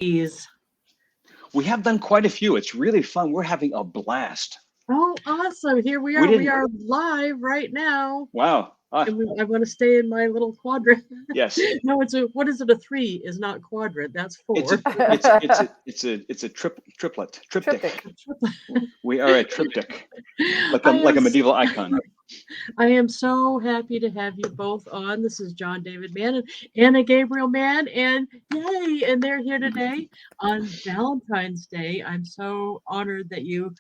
Is We have done quite a few. It's really fun. We're having a blast. oh, awesome. Here we We are. We didn't. are live right now. Wow. And I want to stay in my little quadrant. Yes. No, what is it? A 3 is not quadrant. That's It's a 4. triplet, Triptych. triptych. We are a triptych, like I am a medieval icon. I am so happy to have you both on. This is John David Mann and Anna Gabriel Mann, and yay! And they're here today on Valentine's Day. I'm so honored that you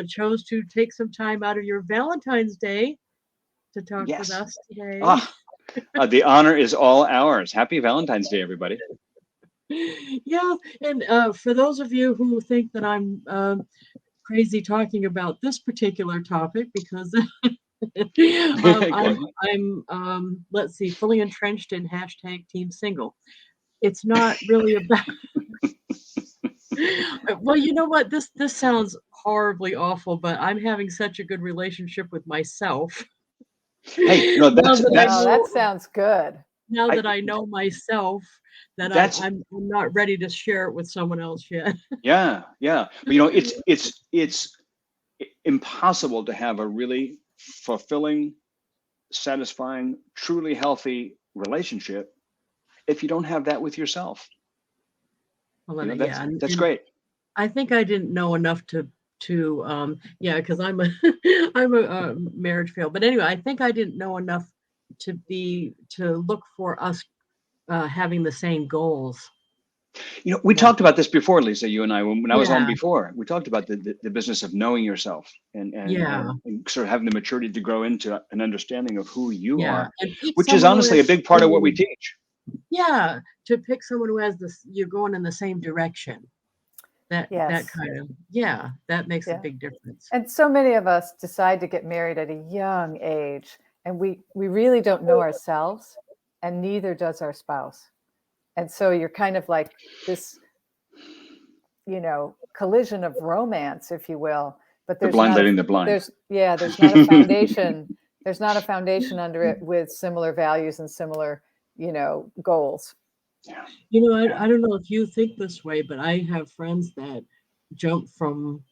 chose to take some time out of your Valentine's Day to talk with Yes. us today. The honor is all ours. Happy Valentine's Day, everybody. Yeah, and for those of you who think that I'm crazy talking about this particular topic because I'm let's see, fully entrenched in hashtag team single. It's not really about well, you know what? This sounds horribly awful, but I'm having such a good relationship with myself. Hey, no, Now that I that sounds good. now that I know myself, that I'm not ready to share it with someone else yet. Yeah. But it's impossible to have a really fulfilling, satisfying, truly healthy relationship if you don't have that with yourself. Well, That's and great. I think I didn't know enough to because I'm a I'm a marriage fail. But anyway, I think I didn't know enough to look for us having the same goals. We talked about this before, Lisa, you and I, when I was on Yeah. before. We talked about the business of knowing yourself and sort of having the maturity to grow into an understanding of who you are, And pick which is someone who honestly a has big part of what we same- teach. Yeah, to pick someone who has this, you're going in the same direction. That Yes. kind of that makes a big difference. And so many of us decide to get married at a young age, and we really don't know ourselves, and neither does our spouse. And so you're kind of like this, collision of romance, if you will. But there's The blind not leading the blind. there's not a foundation. There's not a foundation under it with similar values and similar, goals. I don't know if you think this way, but I have friends that jump from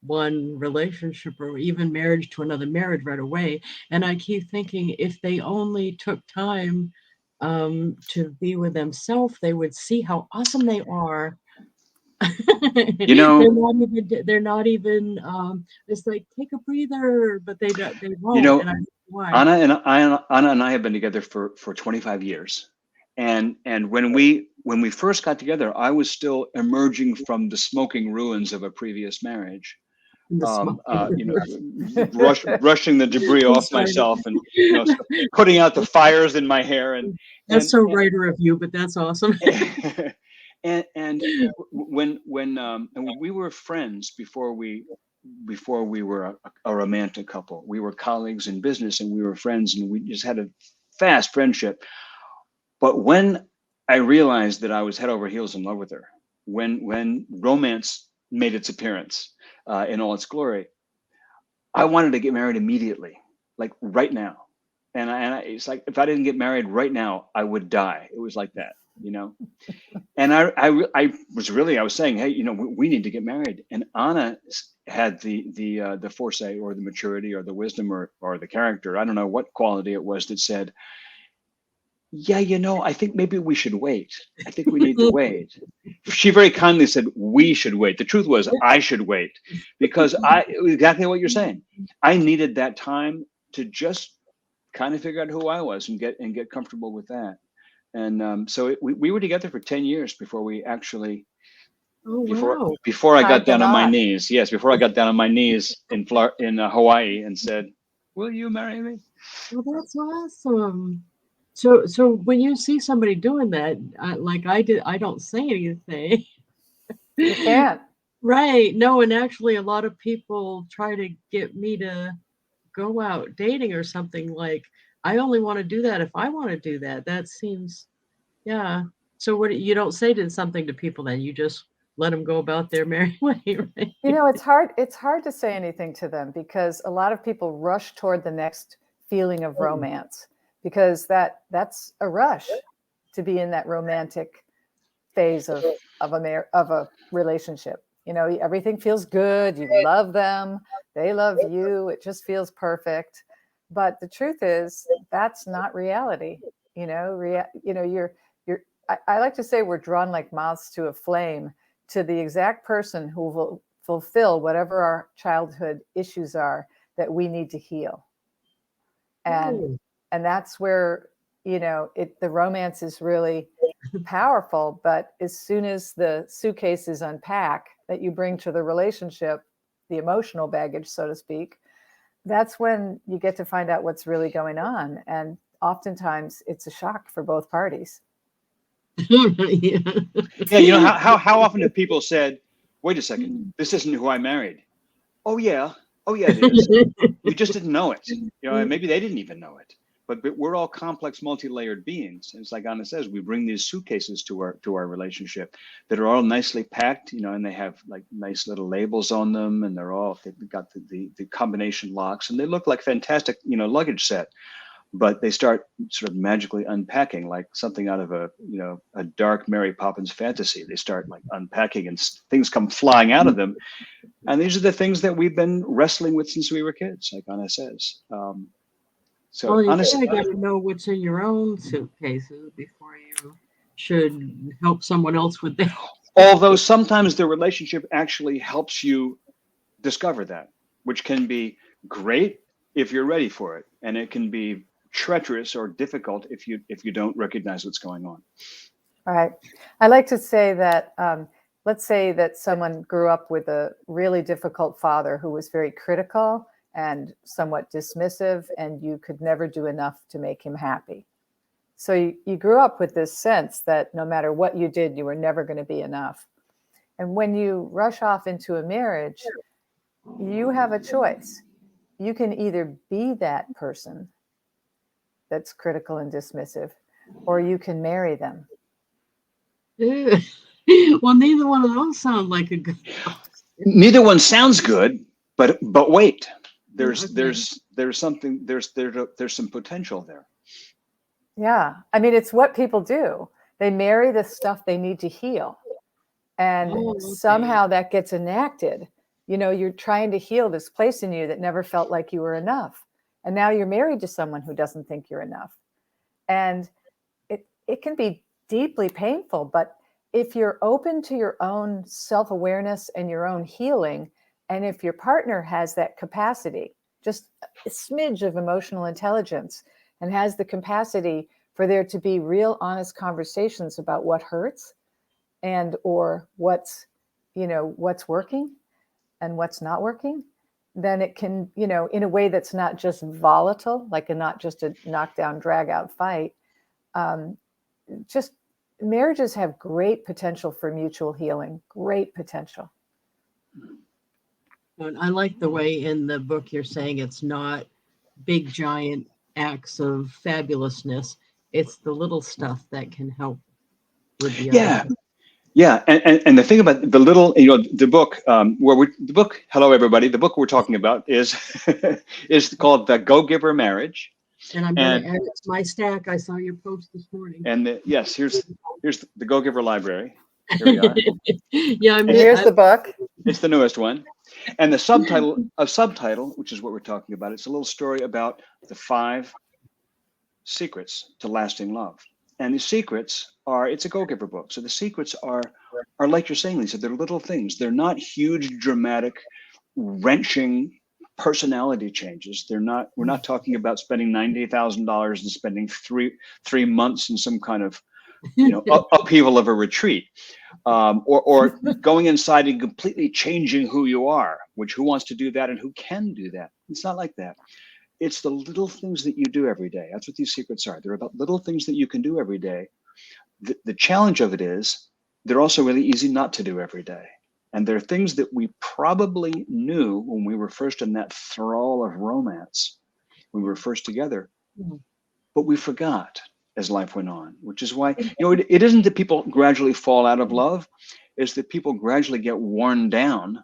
one relationship or even marriage to another marriage right away. And I keep thinking if they only took time to be with themselves, they would see how awesome they are. They're not even it's like take a breather, but they won't. And I don't know why. Anna and I have been together for 25 years. And when we first got together, I was still emerging from the smoking ruins of a previous marriage. Brushing the debris off myself and putting out the fires in my hair that's so writer of you, but that's awesome. and when we were friends before we were a romantic couple. We were colleagues in business and we were friends and we just had a fast friendship. But when I realized that I was head over heels in love with her, when romance made its appearance in all its glory, I wanted to get married immediately, like right now. And it's like, if I didn't get married right now, I would die. It was like that, And I was saying, hey, we need to get married. And Anna had the foresight or the maturity or the wisdom or the character. I don't know what quality it was that said, yeah, I think maybe we should wait. I think we need to wait. She very kindly said, we should wait. The truth was I should wait because exactly what you're saying. I needed that time to just kind of figure out who I was and get comfortable with that. And so we were together for 10 years before we actually, before I got down on my knees. Yes, before I got down on my knees in Hawaii and said, will you marry me? Well, that's awesome. So when you see somebody doing that, like I did, I don't say anything. You can't. Right. No, and actually a lot of people try to get me to go out dating or something like I only want to do that if I want to do that. That seems So what you don't say something to people then you just let them go about their merry way, right? It's hard to say anything to them because a lot of people rush toward the next feeling of romance because that's a rush to be in that romantic phase of a relationship. You know, everything feels good. You love them. They love you. It just feels perfect. But the truth is, that's not reality. You know, you're. I like to say we're drawn like moths to a flame to the exact person who will fulfill whatever our childhood issues are that we need to heal. And that's where, you know, the romance is really powerful. But as soon as the suitcases unpack that you bring to the relationship, the emotional baggage, so to speak, that's when you get to find out what's really going on. And oftentimes it's a shock for both parties. Yeah. Yeah, you know, how often have people said, wait a second, this isn't who I married? Oh yeah, it is. You just didn't know it. You know, and maybe they didn't even know it. But we're all complex, multi-layered beings. And it's like Anna says, we bring these suitcases to our relationship that are all nicely packed, you know, and they have like nice little labels on them, and they've got the combination locks, and they look like fantastic, you know, luggage set. But they start sort of magically unpacking like something out of a dark Mary Poppins fantasy. They start like unpacking and things come flying out of them. And these are the things that we've been wrestling with since we were kids, like Anna says. Well, you Honestly, kind of got to know what's in your own suitcases before you should help someone else with that. although sometimes the relationship actually helps you discover that, which can be great if you're ready for it. And it can be treacherous or difficult if you don't recognize what's going on. All right. I like to say that, let's say that someone grew up with a really difficult father who was very critical and somewhat dismissive, and you could never do enough to make him happy. So you grew up with this sense that no matter what you did, you were never going to be enough. And when you rush off into a marriage, you have a choice. You can either be that person that's critical and dismissive, or you can marry them. Well, neither one of those sound like a good Neither one sounds good, but wait, there's some potential there. Yeah. I mean, it's what people do. They marry the stuff they need to heal. And somehow that gets enacted. You know, you're trying to heal this place in you that never felt like you were enough. And now you're married to someone who doesn't think you're enough. And it can be deeply painful. But if you're open to your own self-awareness and your own healing, and if your partner has that capacity, just a smidge of emotional intelligence, and has the capacity for there to be real honest conversations about what hurts and or what's working and what's not working, then it can, you know, in a way that's not just volatile, like not just a knockdown, drag out fight. Just marriages have great potential for mutual healing, great potential. I like the way in the book you're saying it's not big, giant acts of fabulousness. It's the little stuff that can help with the other. Yeah. And the thing about the little, you know, the book, hello, everybody. The book we're talking about is called The Go-Giver Marriage. And I'm going to add it to my stack. I saw your post this morning. And yes, here's the Go-Giver Library. Here we are. Yeah, here's the book. It's the newest one. And the subtitle, which is what we're talking about, it's a little story about the 5 secrets to lasting love. And the secrets are, it's a Go-Giver book. So the secrets are like you're saying, Lisa, they're little things. They're not huge, dramatic, wrenching personality changes. We're not talking about spending $90,000 and spending three months in some kind of, you know, upheaval of a retreat, or going inside and completely changing who you are, who wants to do that and who can do that. It's not like that. It's the little things that you do every day. That's what these secrets are. They're about little things that you can do every day. The challenge of it is they're also really easy not to do every day. And they're things that we probably knew when we were first in that thrall of romance, when we were first together, but we forgot as life went on, which is why, you know, it isn't that people gradually fall out of love, it's that people gradually get worn down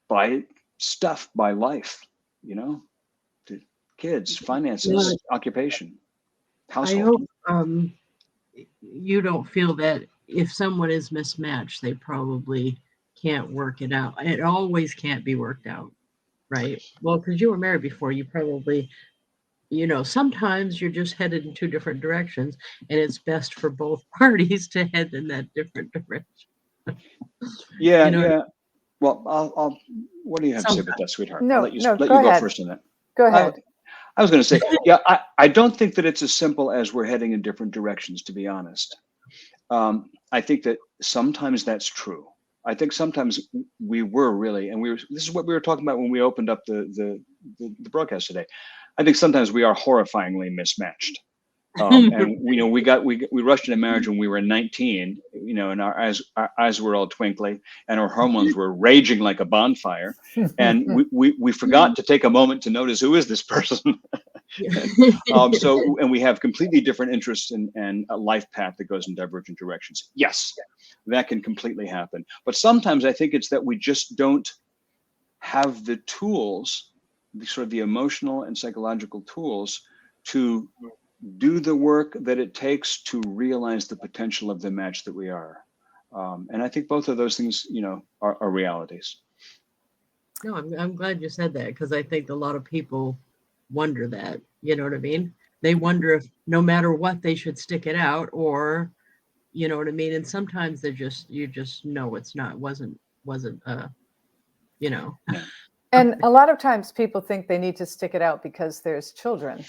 by stuff, by life, you know, the kids, finances, occupation, household. I hope you don't feel that if someone is mismatched, they probably can't work it out. It always can't be worked out, right? Well, because you were married before, you probably, sometimes you're just headed in two different directions, and it's best for both parties to head in that different direction. Yeah, You know, yeah. Well, I'll. What do you have to say about sometimes. that, sweetheart? I'll No, let you no, let go you go ahead. first on that. Go I, ahead. I was going to say, yeah, I don't think that it's as simple as we're heading in different directions, to be honest. I think that sometimes that's true. I think sometimes we were really, and this is what we were talking about when we opened up the broadcast today. I think sometimes we are horrifyingly mismatched. And we rushed into marriage when we were 19, and our eyes were all twinkly and our hormones were raging like a bonfire. And we forgot to take a moment to notice, who is this person? And we have completely different interests and a life path that goes in divergent directions. Yes, that can completely happen. But sometimes I think it's that we just don't have the tools, the emotional and psychological tools, to do the work that it takes to realize the potential of the match that we are. And I think both of those things, are realities. No, I'm glad you said that, because I think a lot of people wonder that. You know what I mean? They wonder if no matter what they should stick it out, or you know what I mean. And sometimes you just know it's not wasn't you know. Yeah. And a lot of times people think they need to stick it out because there's children.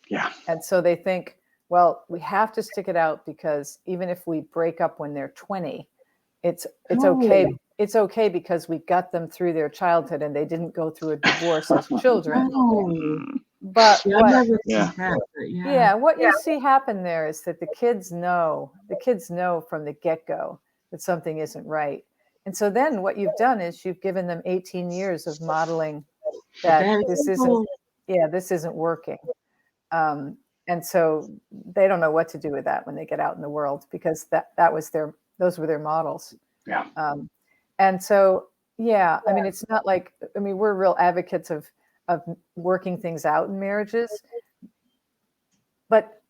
Yeah. And so they think, well, we have to stick it out because even if we break up when they're 20, it's okay. Oh, It's okay because we got them through their childhood and they didn't go through a divorce as children. oh. But See, I what never Yeah. thought that, but yeah, what you see happen there is that the kids know from the get-go that something isn't right. And so then what you've done is you've given them 18 years of modeling a that bad example. this isn't working. Um, and so they don't know what to do with that when they get out in the world, because those were their models. Yeah. And so, yeah, I mean, it's not like, I mean, we're real advocates of working things out in marriages, but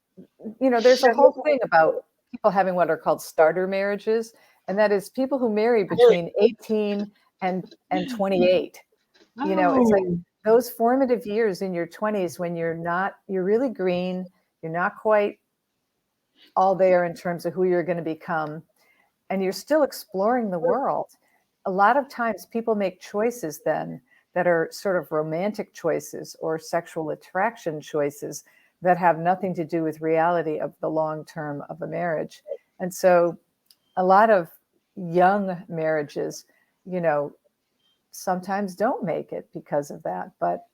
there's a whole thing about people having what are called starter marriages, and that is people who marry between 18 and 28. It's like Oh, those formative years in your 20s when you're really green, you're not quite all there in terms of who you're going to become, and you're still exploring the world. A lot of times people make choices then that are sort of romantic choices or sexual attraction choices that have nothing to do with reality of the long term of a marriage. And so a lot of young marriages, sometimes don't make it because of that. But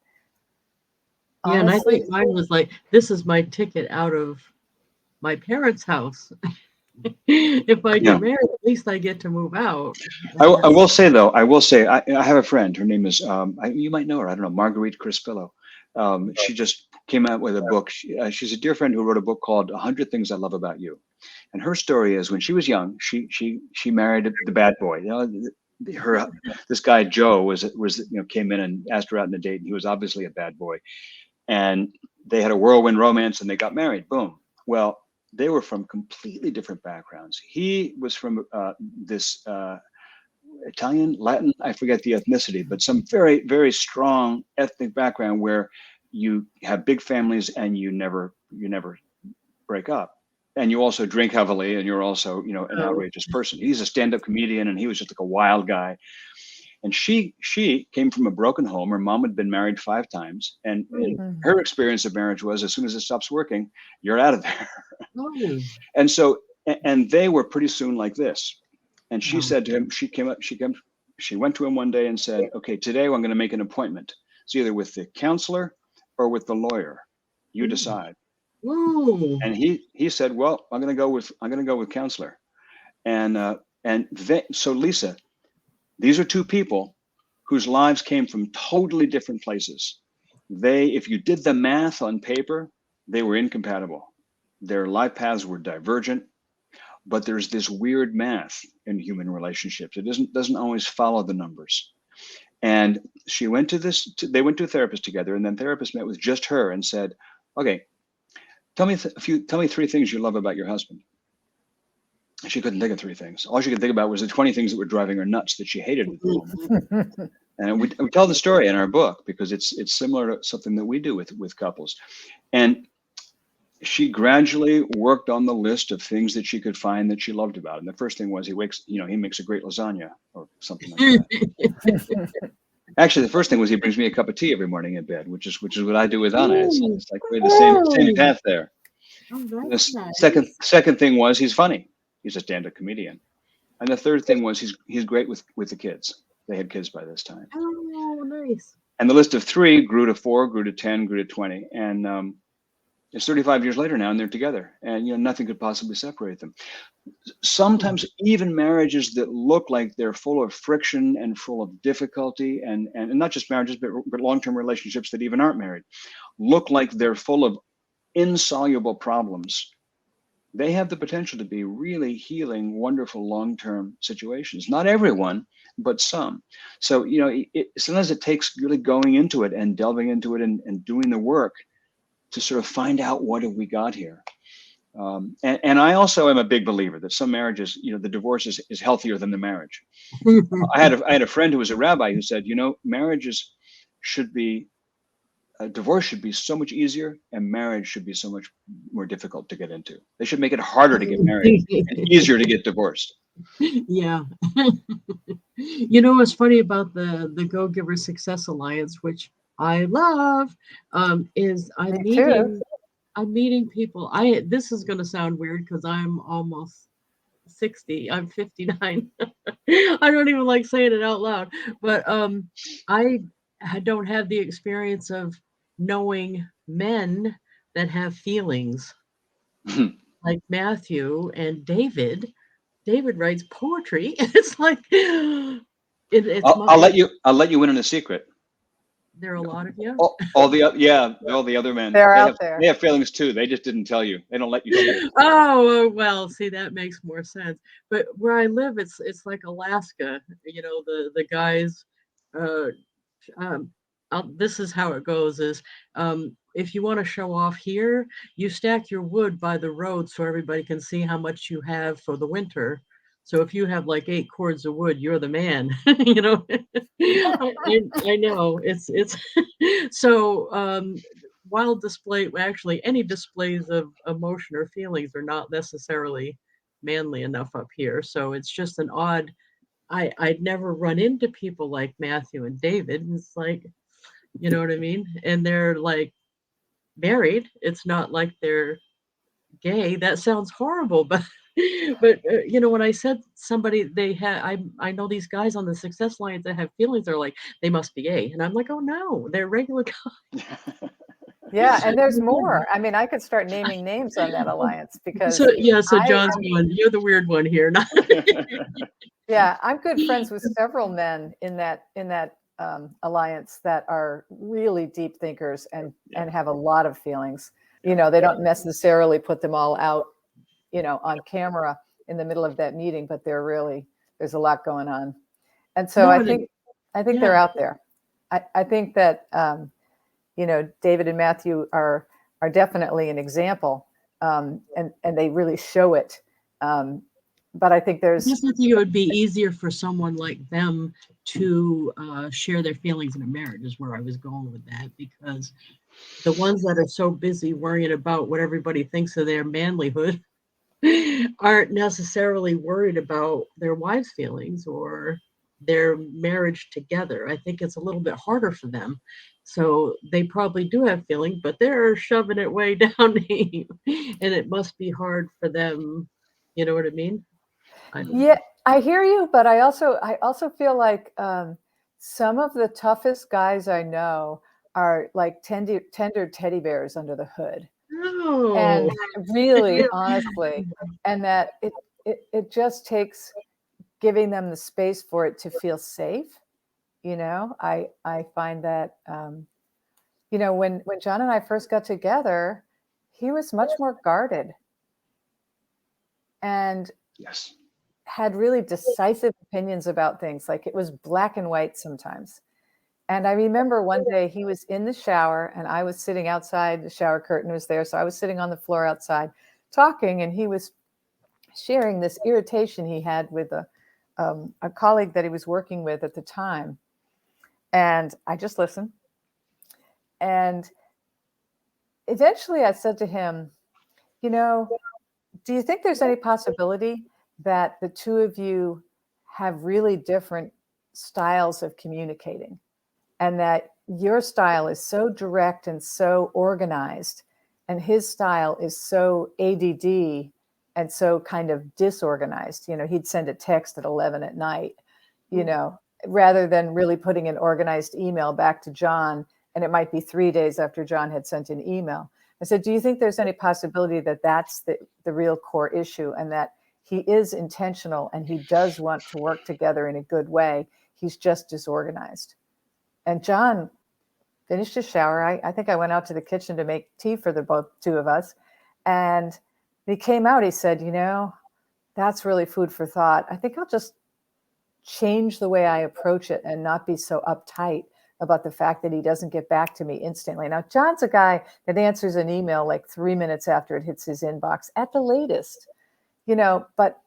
yeah, and I honestly, think mine was like, this is my ticket out of my parents' house. If I Yeah. get married, at least I get to move out. I will say though, I have a friend. Her name is, you might know her. I don't know, Marguerite Crispillo. She just came out with a book. She's a dear friend who wrote a book called 100 Things I Love About You. And her story is, when she was young, she married the bad boy. This guy Joe was came in and asked her out on a date, and he was obviously a bad boy. And they had a whirlwind romance, and they got married. Boom. Well, they were from completely different backgrounds. He was from this Italian, Latin, I forget the ethnicity, but some very, very strong ethnic background where you have big families and you never break up. And you also drink heavily, and you're also, an Oh, outrageous person. He's a stand-up comedian, and he was just like a wild guy. And she came from a broken home. Her mom had been married 5 times, and her experience of marriage was, as soon as it stops working, you're out of there. oh, And so, and they were pretty soon like this. And she wow. said to him, she went to him one day and said, okay, today I'm going to make an appointment. It's either with the counselor or with the lawyer. You decide. Ooh. And he said, well, I'm going to go with counselor. So Lisa, these are 2 people whose lives came from totally different places. If you did the math on paper, they were incompatible. Their life paths were divergent, but there's this weird math in human relationships. It doesn't always follow the numbers. And they went to a therapist together, and then therapist met with just her and said, okay, tell me 3 things you love about your husband. She couldn't think of 3 things. All she could think about was the 20 things that were driving her nuts that she hated at the moment. And we tell the story in our book because it's similar to something that we do with couples. And she gradually worked on the list of things that she could find that she loved about. And the first thing was he makes a great lasagna or something like that. Actually, the first thing was he brings me a cup of tea every morning in bed, which is what I do with Anna. It's like we're the same path there. The second thing was he's funny. He's a stand-up comedian. And the third thing was he's great with the kids. They had kids by this time. Oh, nice. And the list of 3 grew to 4, grew to 10, grew to 20. And it's 35 years later now, and they're together. And nothing could possibly separate them. Sometimes even marriages that look like they're full of friction and full of difficulty, and not just marriages, but long-term relationships that even aren't married, look like they're full of insoluble problems. They have the potential to be really healing, wonderful long-term situations. Not everyone, but some. So, sometimes it takes really going into it and delving into it and doing the work to sort of find out what have we got here. And I also am a big believer that some marriages, the divorce is healthier than the marriage. I had a friend who was a rabbi who said, marriages should be, divorce should be so much easier, and marriage should be so much more difficult to get into. They should make it harder to get married and easier to get divorced. Yeah. What's funny about the Go Giver Success Alliance, which I love, is I'm meeting people. This is going to sound weird because I'm almost 60. I'm 59. I don't even like saying it out loud, but I don't have the experience of knowing men that have feelings like Matthew and David. David writes poetry. It's like I'll let you in on a secret. There are a lot of you. All the other men. They're out there. They have feelings too. They just didn't tell you. They don't let you see it. Oh well, see that makes more sense. But where I live, it's like Alaska. The guys. This is how it goes: is if you want to show off here, you stack your wood by the road so everybody can see how much you have for the winter. So if you have like 8 cords of wood, you're the man. I know it's so wild display. Actually, any displays of emotion or feelings are not necessarily manly enough up here. So it's just an odd. I'd never run into people like Matthew and David. And it's like, you know what I mean? And they're like married. It's not like they're gay. That sounds horrible, but when I said somebody they had, I know these guys on the Success Alliance that have feelings. They're like they must be gay, and I'm like, oh no, they're regular guys. Yeah, and there's more. I mean, I could start naming names on that alliance because So John's one. You're the weird one here. Yeah, I'm good friends with several men in that alliance that are really deep thinkers and have a lot of feelings. They don't necessarily put them all out, on camera in the middle of that meeting, but there's a lot going on. And so I think they're out there. I think that David and Matthew are definitely an example, and they really show it. But I think I think it would be easier for someone like them to share their feelings in a marriage is where I was going with that, because the ones that are so busy worrying about what everybody thinks of their manlyhood aren't necessarily worried about their wives' feelings or their marriage together. I think it's a little bit harder for them. So they probably do have feelings, but they're shoving it way down deep. And it must be hard for them. You know what I mean? Yeah, I hear you, but I also feel like some of the toughest guys I know are like tender teddy bears under the hood. Oh. And really, honestly, and that it just takes giving them the space for it to feel safe. I find that when John and I first got together, he was much more guarded and had really decisive opinions about things. Like it was black and white sometimes. And I remember one day he was in the shower and I was sitting outside. The shower curtain was there. So I was sitting on the floor outside talking, and he was sharing this irritation he had with a colleague that he was working with at the time. And I just listened. And eventually I said to him, you know, do you think there's any possibility that the two of you have really different styles of communicating, and that your style is so direct and so organized, and his style is so ADD and so kind of disorganized? You know, he'd send a text at 11 at night, you know, rather than really putting an organized email back to John, and it might be 3 days after John had sent an email. I said, do you think there's any possibility that that's the real core issue, and that he is intentional and he does want to work together in a good way? He's just disorganized. And John finished his shower. I think I went out to the kitchen to make tea for the two of us. And he came out, he said, you know, that's really food for thought. I think I'll just change the way I approach it and not be so uptight about the fact that he doesn't get back to me instantly. Now, John's a guy that answers an email like 3 minutes after it hits his inbox at the latest, you know, but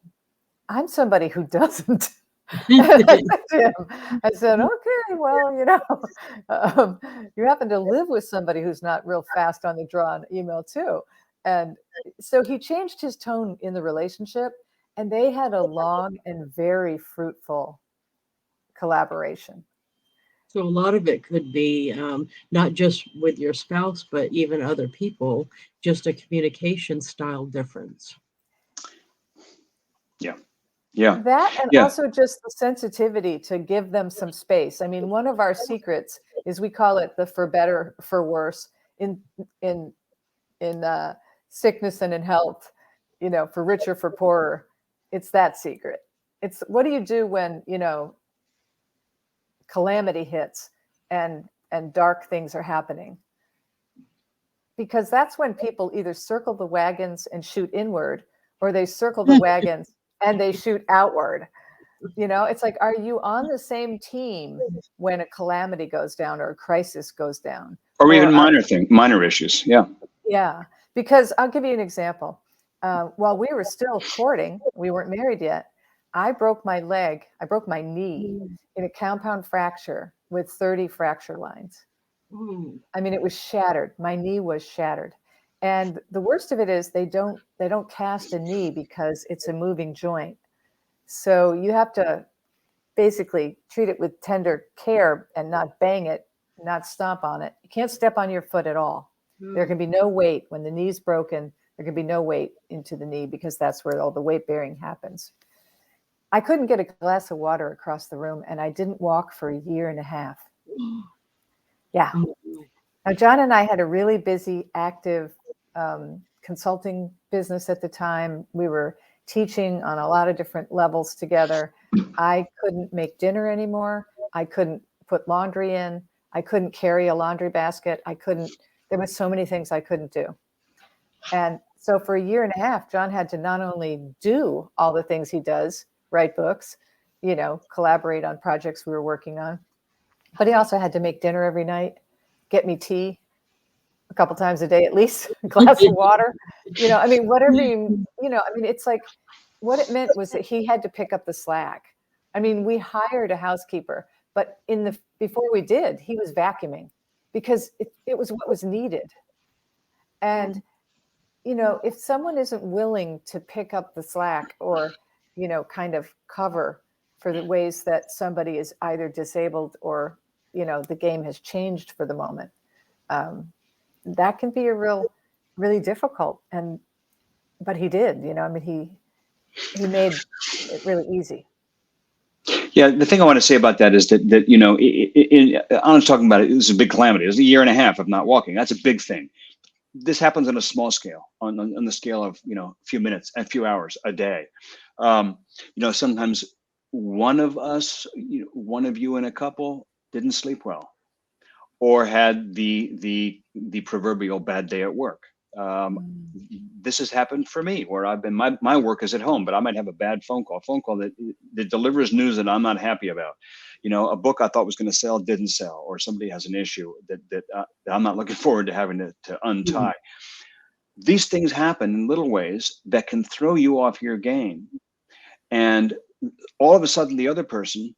I'm somebody who doesn't. I said, okay, well, you know, you happen to live with somebody who's not real fast on the draw on email too. And so he changed his tone in the relationship, and they had a long and very fruitful collaboration. So a lot of it could be not just with your spouse, but even other people, just a communication style difference. Yeah. Yeah. That, and Yeah. also just the sensitivity to give them some space. I mean, one of our secrets is we call it the for better, for worse in sickness and in health, you know, for richer, for poorer. It's that secret. It's what do you do when, you know, calamity hits and dark things are happening? Because that's when people either circle the wagons and shoot inward, or they circle the wagons and they shoot outward. You know, it's like, are you on the same team when a calamity goes down or a crisis goes down? Or even minor issues. Yeah. Yeah. Because I'll give you an example. While we were still courting, we weren't married yet, I broke my knee in a compound fracture with 30 fracture lines. I mean, it was shattered. My knee was shattered. And the worst of it is they don't cast a knee because it's a moving joint. So you have to basically treat it with tender care and not bang it, not stomp on it. You can't step on your foot at all. There can be no weight. When the knee's broken, there can be no weight into the knee, because that's where all the weight bearing happens. I couldn't get a glass of water across the room, and I didn't walk for 1.5 years. Yeah. Now, John and I had a really busy, active consulting business at the time. We were teaching on a lot of different levels together. I couldn't make dinner anymore. I couldn't put laundry in. I couldn't carry a laundry basket. There was so many things I couldn't do. And so for 1.5 years, John had to not only do all the things he does, write books, you know, collaborate on projects we were working on, but he also had to make dinner every night, get me tea a couple times a day, at least a glass of water, you know, I mean, whatever I mean, it's like, what it meant was that he had to pick up the slack. I mean, we hired a housekeeper, but before we did, he was vacuuming, because it was what was needed. And, you know, if someone isn't willing to pick up the slack, or, you know, kind of cover for the ways that somebody is either disabled or, you know, the game has changed for the moment, that can be really difficult. But he did, you know, I mean, he made it really easy. Yeah, the thing I want to say about that is that you know, I was talking about it. It was a big calamity. It was 1.5 years of not walking. That's a big thing. This happens on a small scale, on the scale of, you know, a few minutes, a few hours a day. You know, sometimes one of us, you know, one of you in a couple didn't sleep well, or had the proverbial bad day at work. This has happened for me, where I've been, my work is at home, but I might have a bad phone call that delivers news that I'm not happy about. You know, a book I thought was going to sell didn't sell, or somebody has an issue that I'm not looking forward to having to untie. These things happen in little ways that can throw you off your game. And all of a sudden, the other person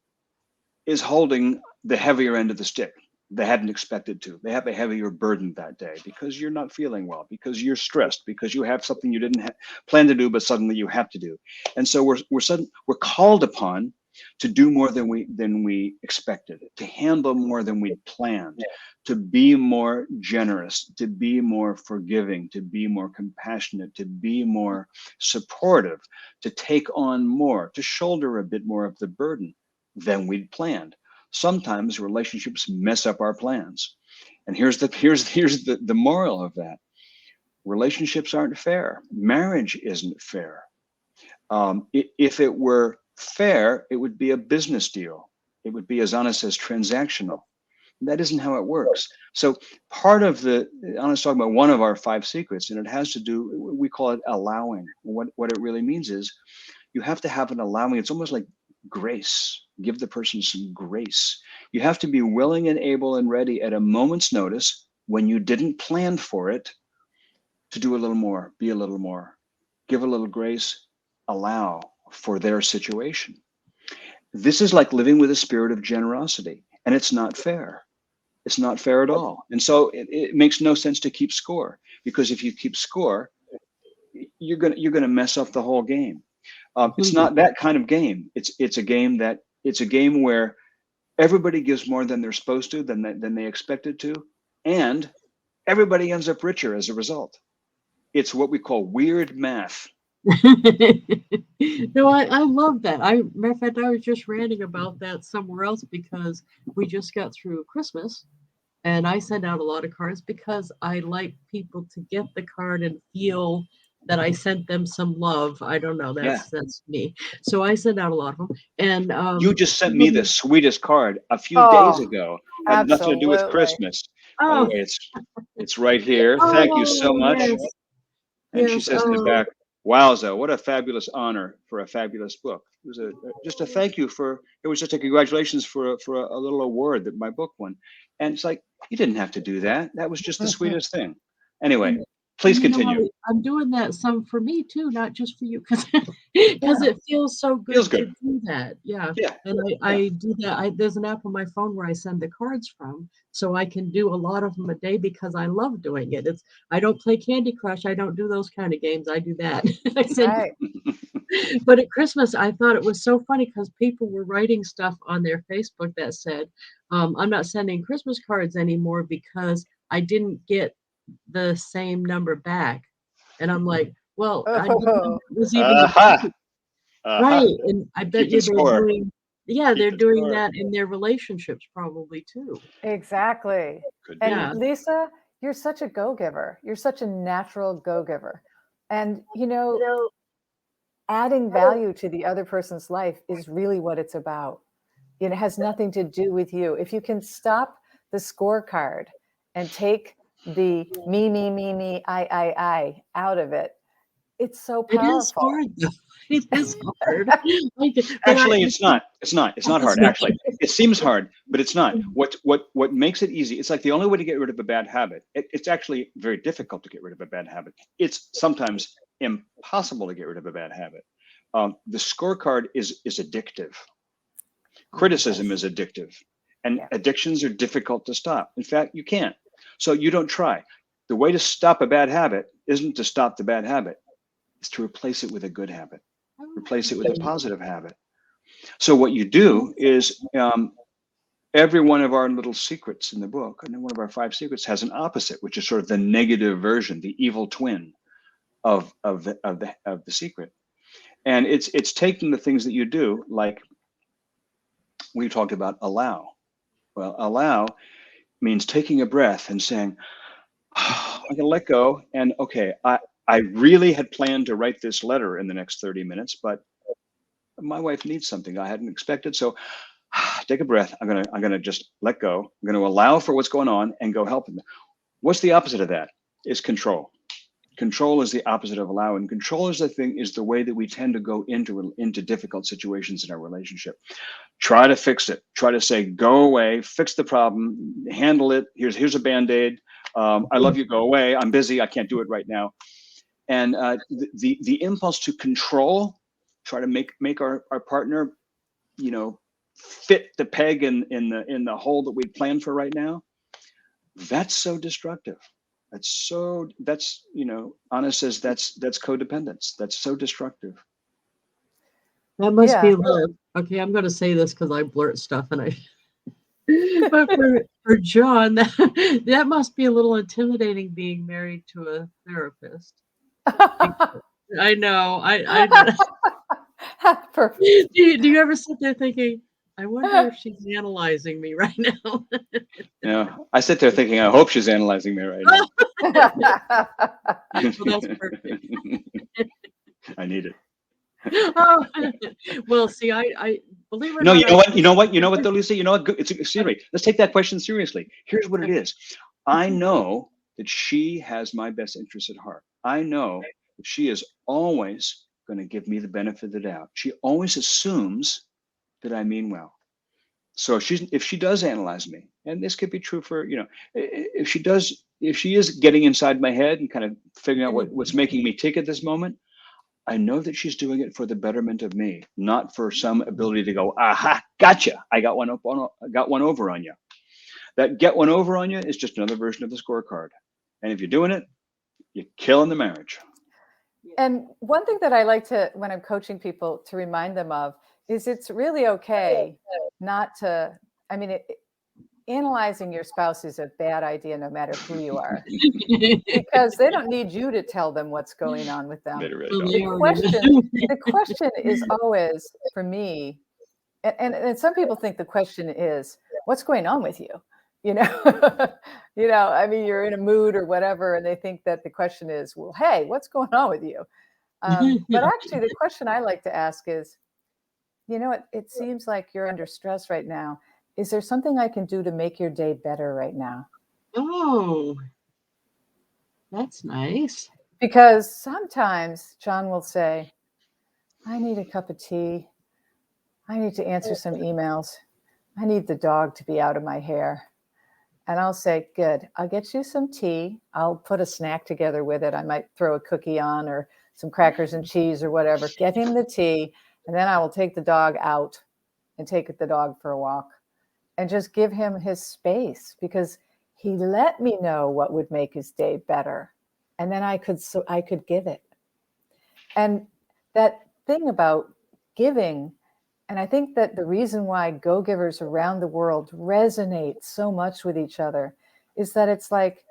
is holding the heavier end of the stick. They hadn't expected to. They have a heavier burden that day because you're not feeling well, because you're stressed, because you have something you didn't plan to do, but suddenly you have to do. And so we're called upon to do more than we expected, to handle more than we'd planned, to be more generous, to be more forgiving, to be more compassionate, to be more supportive, to take on more, to shoulder a bit more of the burden than we'd planned. Sometimes relationships mess up our plans. And here's the moral of that. Relationships aren't fair. Marriage isn't fair. If it were fair, it would be a business deal. It would be, as Anna says, transactional. That isn't how it works. So part of Anna's talking about one of our 5 secrets, and it has to do, we call it allowing. What it really means is you have to have an allowing. It's almost like grace. Give the person some grace. You have to be willing and able and ready at a moment's notice when you didn't plan for it to do a little more, be a little more, give a little grace, allow for their situation. This is like living with a spirit of generosity, and it's not fair. It's not fair at all. And so it makes no sense to keep score, because if you keep score, you're gonna mess up the whole game. It's not that kind of game. It's a game where everybody gives more than they're supposed to, than they expected to, and everybody ends up richer as a result. It's what we call weird math. No, I love that. Matter of fact, I was just ranting about that somewhere else because we just got through Christmas and I send out a lot of cards because I like people to get the card and feel that I sent them some love. I don't know. That's me. So I send out a lot of them. And you just sent me the sweetest card a few days ago. Had nothing to do with Christmas. By the way, it's right here. Thank you so much. Yes. And she says in the back, "Wowza, what a fabulous honor for a fabulous book." It was just a thank you it was just a congratulations for a little award that my book won. And it's like, you didn't have to do that. That was just the sweetest thing. Anyway, please continue. I'm doing that some for me too, not just for you, because it feels so good to do that. Yeah. And I do that. There's an app on my phone where I send the cards from, so I can do a lot of them a day because I love doing it. I don't play Candy Crush. I don't do those kind of games. I do that. But at Christmas, I thought it was so funny because people were writing stuff on their Facebook that said, I'm not sending Christmas cards anymore because I didn't get the same number back. And I'm like, well, I didn't know it was even right. And I bet you they're doing that in their relationships probably too. Exactly. And Lisa, you're such a go-giver. You're such a natural go-giver. And adding value to the other person's life is really what it's about. It has nothing to do with you. If you can stop the scorecard and take the me, I out of it, it's so powerful. It is hard, though. It is hard. Actually, it's not. It's not hard. Actually, it seems hard, but it's not. What makes it easy? It's like the only way to get rid of a bad habit. It's actually very difficult to get rid of a bad habit. It's sometimes impossible to get rid of a bad habit. The scorecard is addictive. Criticism is addictive, and addictions are difficult to stop. In fact, you can't. So you don't try. The way to stop a bad habit isn't to stop the bad habit. It's to replace it with a good habit. Replace it with a positive habit. So what you do is every one of our little secrets in the book, and one of our 5 secrets, has an opposite, which is sort of the negative version, the evil twin of the secret. And it's taking the things that you do, like we talked about allow. Well, allow means taking a breath and saying, I'm gonna let go. And okay, I really had planned to write this letter in the next 30 minutes, but my wife needs something I hadn't expected. So take a breath. I'm gonna just let go. I'm gonna allow for what's going on and go help them. What's the opposite of that? Is control. Control is the opposite of allow, and control is the way that we tend to go into difficult situations in our relationship. Try to fix it. Try to say, go away, fix the problem, handle it. Here's a Band-Aid. I love you, go away. I'm busy. I can't do it right now. And the impulse to control, try to make our partner, fit the peg in the hole that we planned for right now. That's so destructive. That's Anna says that's codependence. That's so destructive. That must be love. Okay, I'm going to say this because I blurt stuff and I. But for John, that must be a little intimidating being married to a therapist. I know. I Perfect. do you ever sit there thinking, I wonder if she's analyzing me right now? Yeah, I sit there thinking, I hope she's analyzing me right now. Well, that's perfect. I need it. Oh, well, see, I believe it or No, not. you know what, though, Lisa, excuse me. Let's take that question seriously. Here's what it is. I know that she has my best interests at heart. I know that she is always going to give me the benefit of the doubt. She always assumes that I mean well. So if she does analyze me, and this could be true for, if she is getting inside my head and kind of figuring out what's making me tick at this moment, I know that she's doing it for the betterment of me, not for some ability to go, aha, gotcha, I got one over on you. That get one over on you is just another version of the scorecard. And if you're doing it, you're killing the marriage. And one thing that I like to, when I'm coaching people, to remind them of is it's really okay not to, analyzing your spouse is a bad idea no matter who you are, because they don't need you to tell them what's going on with them. The question is always, for me, and some people think the question is, what's going on with you? You're in a mood or whatever, and they think that the question is, well, hey, what's going on with you? But actually, the question I like to ask is, it seems like you're under stress right now. Is there something I can do to make your day better right now? Oh, that's nice. Because sometimes John will say, I need a cup of tea. I need to answer some emails. I need the dog to be out of my hair. And I'll say, good, I'll get you some tea. I'll put a snack together with it. I might throw a cookie on or some crackers and cheese or whatever. Get him the tea. And then I will take the dog out and take the dog for a walk and just give him his space, because he let me know what would make his day better. And then I could give it. And that thing about giving, and I think that the reason why go-givers around the world resonate so much with each other is that it's like,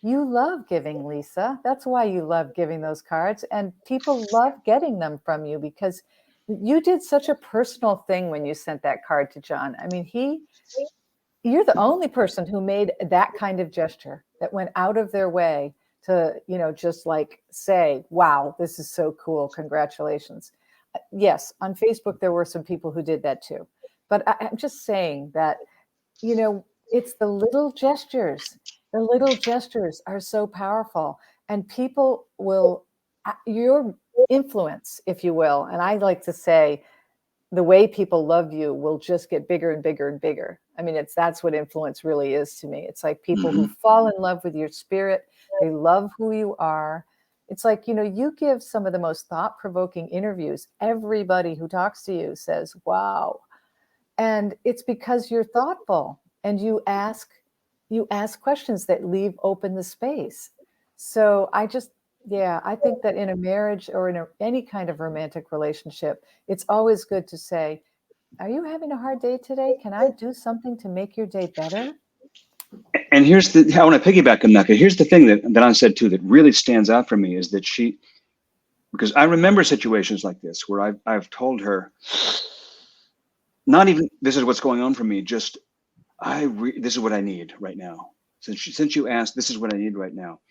you love giving, Lisa. That's why you love giving those cards. And people love getting them from you because you did such a personal thing when you sent that card to John. I mean, you're the only person who made that kind of gesture, that went out of their way to, just like say, wow, this is so cool. Congratulations. Yes, on Facebook, there were some people who did that too. But I'm just saying that, it's the little gestures. The little gestures are so powerful, and people will, your influence, if you will. And I like to say, the way people love you will just get bigger and bigger and bigger. I mean, that's what influence really is to me. It's like people who fall in love with your spirit. They love who you are. It's like, you give some of the most thought-provoking interviews. Everybody who talks to you says, wow. And it's because you're thoughtful and you ask questions that leave open the space. So I think that in a marriage or in any kind of romantic relationship, it's always good to say, are you having a hard day today? Can I do something to make your day better? And I want to piggyback on that. Here's the thing that I said too that really stands out for me is that because I remember situations like this where I've told her, not even this is what's going on for me, just this is what I need right now. Since you asked, this is what I need right now.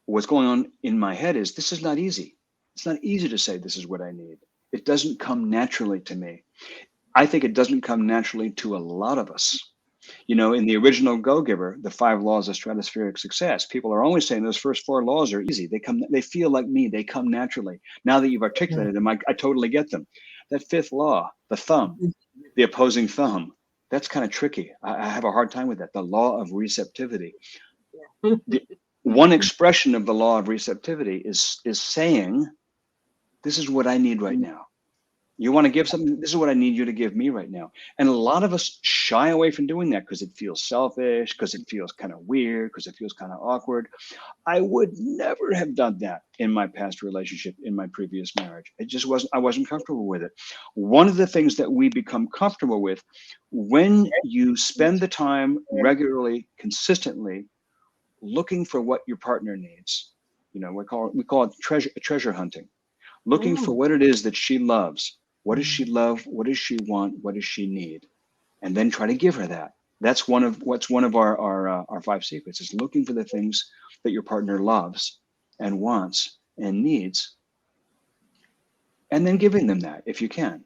What's going on in my head is this is not easy. It's not easy to say this is what I need. It doesn't come naturally to me. I think it doesn't come naturally to a lot of us. In the original Go-Giver, the 5 laws of stratospheric success, people are always saying those first 4 laws are easy. They feel like me. They come naturally. Now that you've articulated them, I totally get them. That 5th law, the thumb, the opposing thumb, that's kind of tricky. I have a hard time with that. The law of receptivity. One expression of the law of receptivity is saying, this is what I need right now. You want to give something, this is what I need you to give me right now. And a lot of us shy away from doing that because it feels selfish, because it feels kind of weird, because it feels kind of awkward. I would never have done that in my past relationship, in my previous marriage. I wasn't comfortable with it. One of the things that we become comfortable with when you spend the time regularly, consistently looking for what your partner needs, we call it treasure hunting, looking for what it is that she loves. What does she love? What does she want? What does she need? And then try to give her that. That's one of our 5 secrets, is looking for the things that your partner loves and wants and needs, and then giving them that if you can.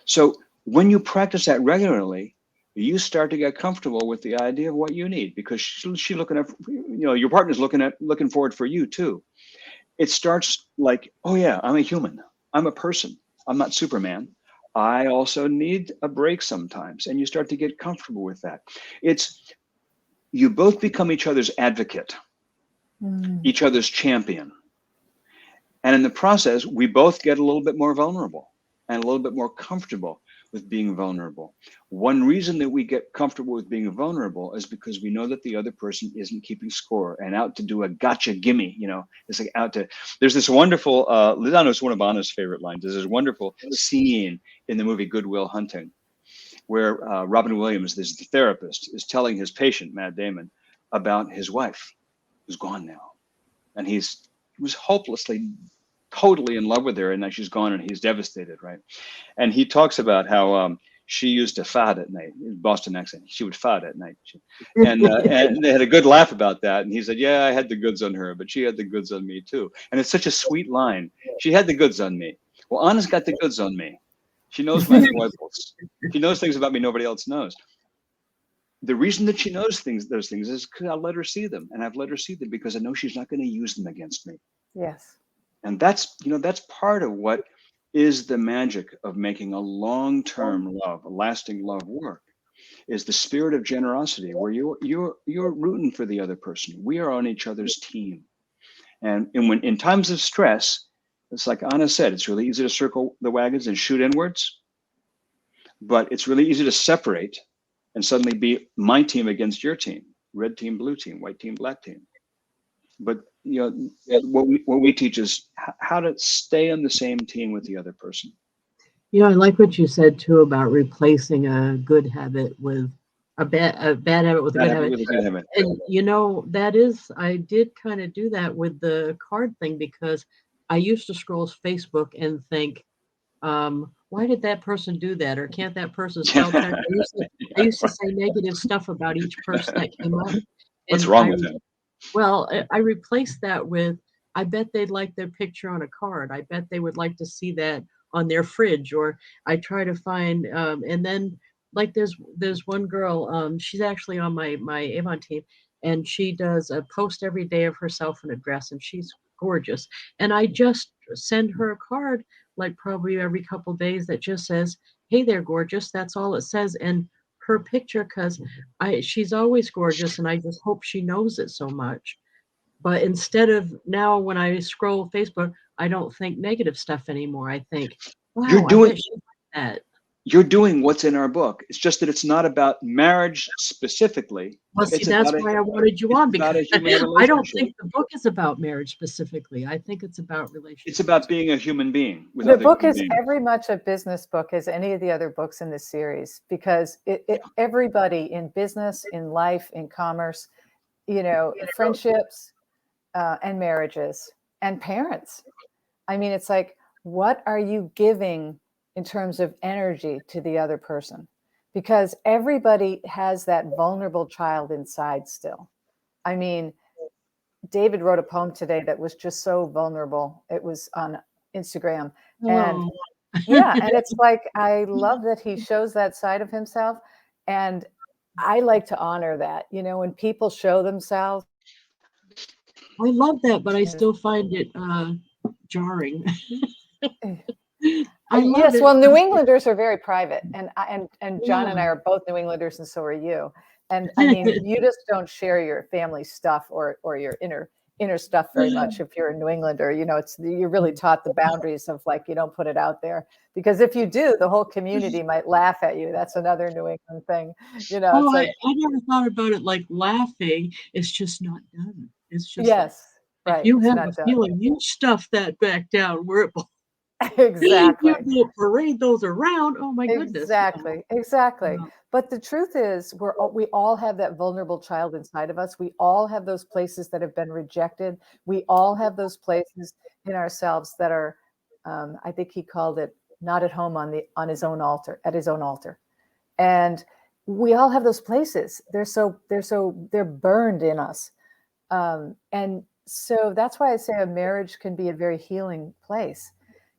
So when you practice that regularly, you start to get comfortable with the idea of what you need, because she's looking at, your partner's looking forward for you too. It starts like, oh yeah, I'm a human. I'm a person. I'm not Superman. I also need a break sometimes. And you start to get comfortable with that. You both become each other's advocate, each other's champion. And in the process, we both get a little bit more vulnerable and a little bit more comfortable with being vulnerable. One reason that we get comfortable with being vulnerable is because we know that the other person isn't keeping score and out to do a gotcha gimme. It's like there's this wonderful, it's one of Anna's favorite lines. There's this wonderful scene in the movie Good Will Hunting, where Robin Williams, this therapist, is telling his patient, Matt Damon, about his wife who's gone now. And he was hopelessly, totally in love with her, and now she's gone and he's devastated, right? And he talks about how she used to fart at night, Boston accent. She would fart at night. And they had a good laugh about that. And he said, yeah, I had the goods on her, but she had the goods on me too. And it's such a sweet line. She had the goods on me. Well, Anna's got the goods on me. She knows my foibles. She knows things about me nobody else knows. The reason that she knows those things is because I'll let her see them. And I've let her see them because I know she's not going to use them against me. Yes. And that's part of what is the magic of making a long-term love, a lasting love work, is the spirit of generosity, where you're rooting for the other person. We are on each other's team. And when in times of stress, it's like Anna said, it's really easy to circle the wagons and shoot inwards, but it's really easy to separate and suddenly be my team against your team, red team, blue team, white team, black team. But what we teach is how to stay on the same team with the other person. I like what you said too about replacing a good habit with a bad habit with a good habit. With a good habit. And I did kind of do that with the card thing, because I used to scroll Facebook and think, why did that person do that? Or can't that person spell check? I used to say negative stuff about each person that came up. What's wrong with him? Well, I replaced that with, I bet they'd like their picture on a card. I bet they would like to see that on their fridge. Or I try to find, and then like there's one girl, she's actually on my Avon team, and she does a post every day of herself in a dress, and she's gorgeous. And I just send her a card, like probably every couple days, that just says, "Hey there, gorgeous." That's all it says. And her picture, because she's always gorgeous, and I just hope she knows it so much. But instead of, now when I scroll Facebook, I don't think negative stuff anymore. I think, wow, I bet she like that. You're doing what's in our book. It's just that it's not about marriage specifically. Well, see, that's why I wanted you on, because I don't think the book is about marriage specifically. I think it's about relationships. It's about being a human being. The book is every much a business book as any of the other books in this series, because everybody in business, in life, in commerce, friendships and marriages and parents. I mean, it's like, what are you giving in terms of energy to the other person? Because everybody has that vulnerable child inside still. I mean, David wrote a poem today that was just so vulnerable. It was on Instagram. And and it's like, I love that he shows that side of himself. And I like to honor that, when people show themselves. I love that, but I still find it jarring. Well, New Englanders are very private, and John and I are both New Englanders, and so are you. And I mean, you just don't share your family stuff or your inner stuff very much if you're in New England, or you're really taught the boundaries of, like, you don't put it out there, because if you do, the whole community might laugh at you. That's another New England thing. Oh, It's like, I never thought about it like laughing. It's just not done. It's just like, yes, if right. you It's have a not done. feeling, you stuff that back down where it belongs. You Exactly. don't parade those around. Oh my goodness. Exactly. Yeah. But the truth is, we all have that vulnerable child inside of us. We all have those places that have been rejected. We all have those places in ourselves that are, I think he called it, not at home on his own altar, at his own altar. And we all have those places. They're burned in us. And so that's why I say a marriage can be a very healing place,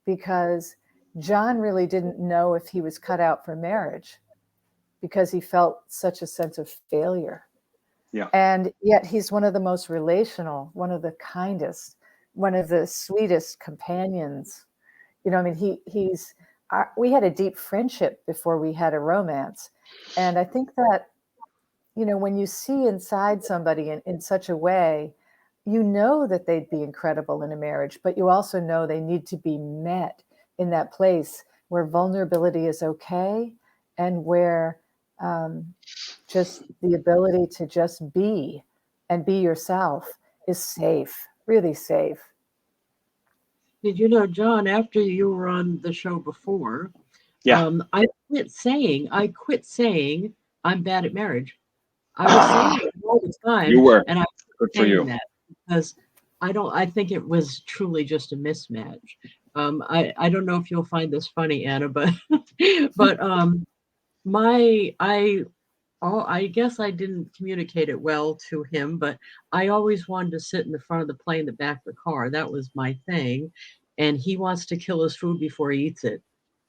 because John really didn't know if he was cut out for marriage, because he felt such a sense of failure. Yeah. And yet he's one of the most relational, one of the kindest, one of the sweetest companions. I mean, we had a deep friendship before we had a romance. And I think that, when you see inside somebody in such a way, that they'd be incredible in a marriage, but you also know they need to be met in that place where vulnerability is okay, and where just the ability to just be and be yourself is safe, really safe. Did you know, John, after you were on the show before, Yeah. I quit saying I'm bad at marriage. I was saying it all the You time, were. and I Good was for saying you. that because I think it was truly just a mismatch. I don't know if you'll find this funny, Anna, but but my I guess I didn't communicate it well to him, but I always wanted to sit in the front of the plane, the back of the car. That was my thing. And he wants to kill his food before he eats it.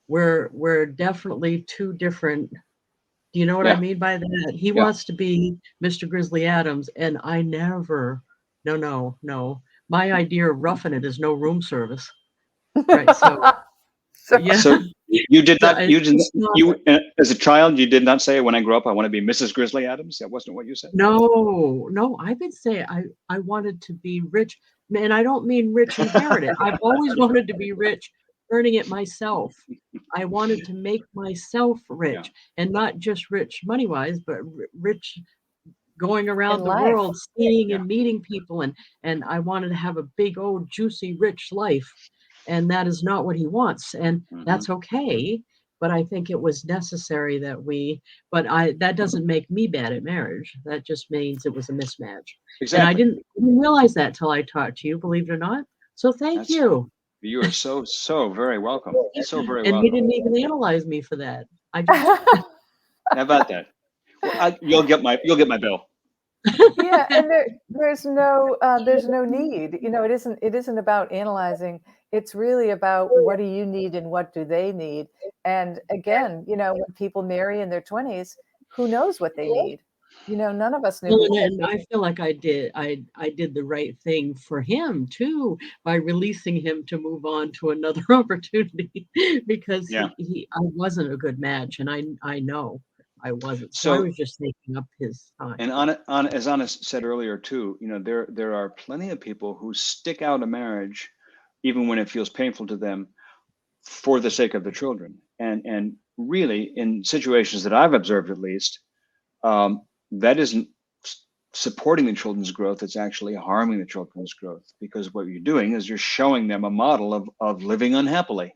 We're definitely two different. Do you know what I Yeah. mean by that? He Yeah. wants to be Mr. Grizzly Adams, and I never. No, no, no. My idea of roughing it is no room service, right? So yeah, So you did so not, it's you didn't, just not. you, as a child, you did not say, when I grow up, I want to be Mrs. Grizzly Adams. That wasn't what you said. No, no, I would say I wanted to be rich, and I don't mean rich inherited. I've always wanted to be rich, earning it myself. I wanted to make myself Yeah. rich, and not just rich money-wise, but rich going In around the life. world, seeing Yeah. and meeting people, and I wanted to have a big old juicy rich life, and that is not what he wants, and Hmm. that's okay. But I think it was necessary that but that doesn't make me bad at marriage. That just means it was a mismatch, and I Exactly. didn't realize that till I talked to you. Believe it or not. So thank That's, you. you are so very welcome. So very And you welcome. didn't even analyze me for that. I just How about that? Well, you'll get my bill. Yeah, and there's no need. It isn't about analyzing. It's really about, what do you need and what do they need. And again, when people marry in their 20s, who knows what they need? None of us knew Well, who. and I feel like I did the right thing for him too by releasing him to move on to another opportunity because Yeah. I wasn't a good match, and I know I wasn't. So I So, was just taking up his and time. as Anna said earlier too, there are plenty of people who stick out a marriage, even when it feels painful to them, for the sake of the children. And really, in situations that I've observed, at least, that isn't supporting the children's growth. It's actually harming the children's growth, because what you're doing is you're showing them a model of living unhappily,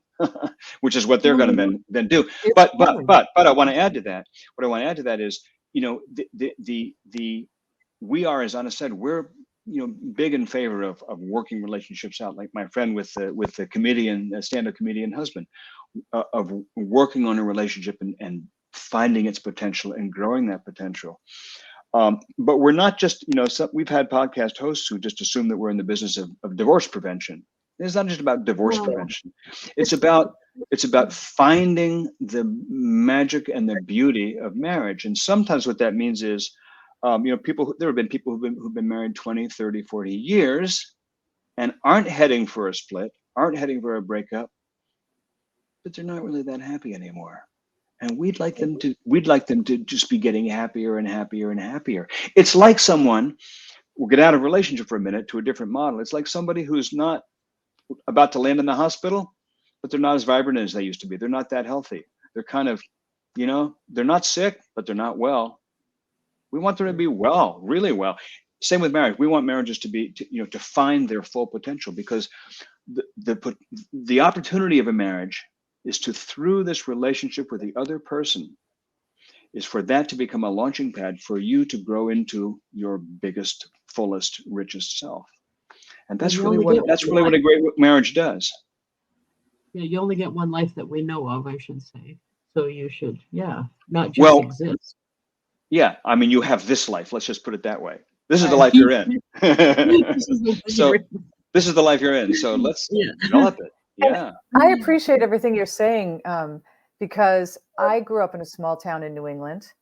which is what they're going Well, to then do. it's But I want to add to that. What I want to add to that is, the we are, as Anna said, we're big in favor of working relationships out. Like my friend with the comedian, stand-up comedian husband, of working on a relationship and finding its potential and growing that potential. But we're not just, we've had podcast hosts who just assume that we're in the business of divorce prevention. It's not just about divorce well, prevention. It's about finding the magic and the beauty of marriage. And sometimes what that means is, there have been people who've been married 20, 30, 40 years and aren't heading for a split, aren't heading for a breakup, but they're not really that happy anymore. and we'd like them to just be getting happier and happier and happier. It's like someone, we'll get out of relationship for a minute to a different model. It's like somebody who's not about to land in the hospital, but they're not as vibrant as they used to be. They're not that healthy. They're kind of, they're not sick, but they're not well. We want them to be well, really well. Same with marriage. We want marriages to find their full potential, because the opportunity of a marriage is to, through this relationship with the other person, is for that to become a launching pad for you to grow into your biggest, fullest, richest self. And that's really what a great marriage does. Yeah, you only get one life that we know of, I should say. So you should, not just exist. Yeah, I mean, you have this life. Let's just put it that way. This is the life you're in. So this is the life you're in. So let's develop it. Yeah. I appreciate everything you're saying, because I grew up in a small town in New England,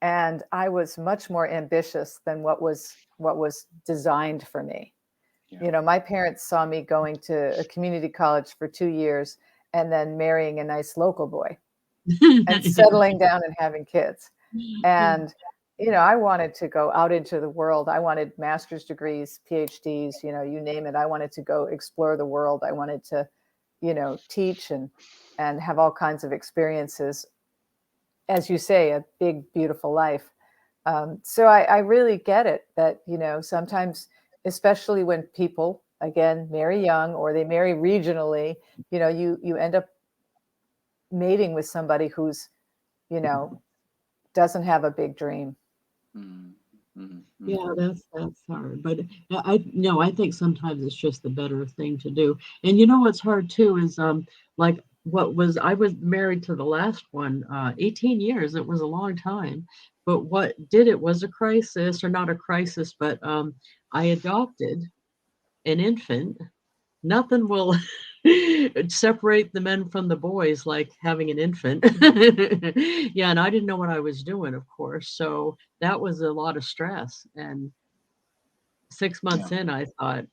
and I was much more ambitious than what was designed for me. Yeah. My parents saw me going to a community college for 2 years and then marrying a nice local boy and settling down and having kids. And, I wanted to go out into the world. I wanted master's degrees, PhDs, you name it. I wanted to go explore the world. I wanted to, teach and have all kinds of experiences. As you say, a big, beautiful life. So I really get it that, sometimes, especially when people, again, marry young or they marry regionally, you end up mating with somebody who's, doesn't have a big dream. Yeah, that's hard. But I think sometimes it's just the better thing to do. And what's hard too is like I was married to the last one 18 years. It was a long time. But what did it was a crisis, or not a crisis, but I adopted an infant. Nothing will separate the men from the boys like having an infant. Yeah, and I didn't know what I was doing, of course. So that was a lot of stress. And 6 months in, I thought,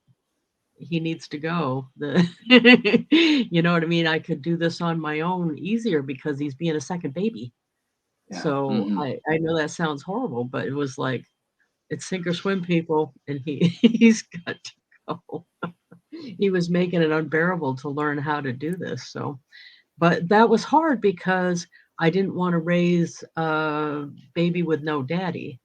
he needs to go. You know what I mean? I could do this on my own easier because he's being a second baby. Yeah. So I know that sounds horrible, but it was like, it's sink or swim, people, and he's got to go. He was making it unbearable to learn how to do this. So, but that was hard because I didn't want to raise a baby with no daddy.